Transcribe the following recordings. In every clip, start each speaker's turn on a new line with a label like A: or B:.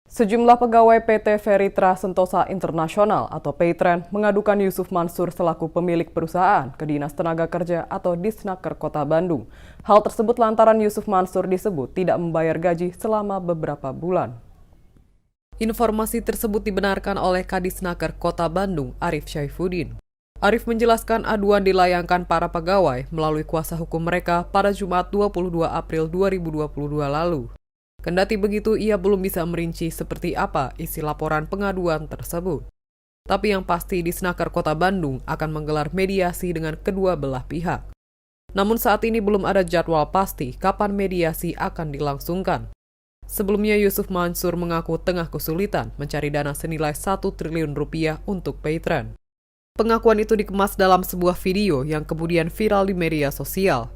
A: Sejumlah pegawai PT Feritra Sentosa Internasional atau Paytren mengadukan Yusuf Mansur selaku pemilik perusahaan ke Dinas Tenaga Kerja atau Disnaker Kota Bandung. Hal tersebut lantaran Yusuf Mansur disebut tidak membayar gaji selama beberapa bulan. Informasi tersebut dibenarkan oleh Kadisnaker Kota Bandung, Arif Syaifuddin. Arif menjelaskan aduan dilayangkan para pegawai melalui kuasa hukum mereka pada Jumat 22 April 2022 lalu. Kendati begitu, ia belum bisa merinci seperti apa isi laporan pengaduan tersebut. Tapi yang pasti Disnaker Kota Bandung akan menggelar mediasi dengan kedua belah pihak. Namun saat ini belum ada jadwal pasti kapan mediasi akan dilangsungkan. Sebelumnya Yusuf Mansur mengaku tengah kesulitan mencari dana senilai 1 triliun rupiah untuk Paytren. Pengakuan itu dikemas dalam sebuah video yang kemudian viral di media sosial.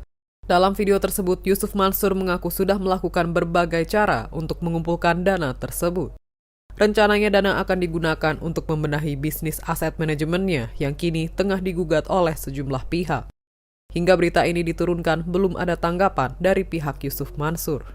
A: Dalam video tersebut, Yusuf Mansur mengaku sudah melakukan berbagai cara untuk mengumpulkan dana tersebut. Rencananya dana akan digunakan untuk membenahi bisnis aset manajemennya yang kini tengah digugat oleh sejumlah pihak. Hingga berita ini diturunkan, belum ada tanggapan dari pihak Yusuf Mansur.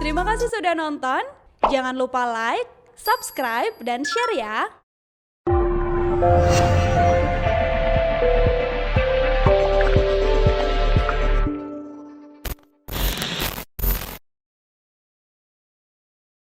B: Terima kasih sudah nonton. Jangan lupa like, subscribe, dan share ya.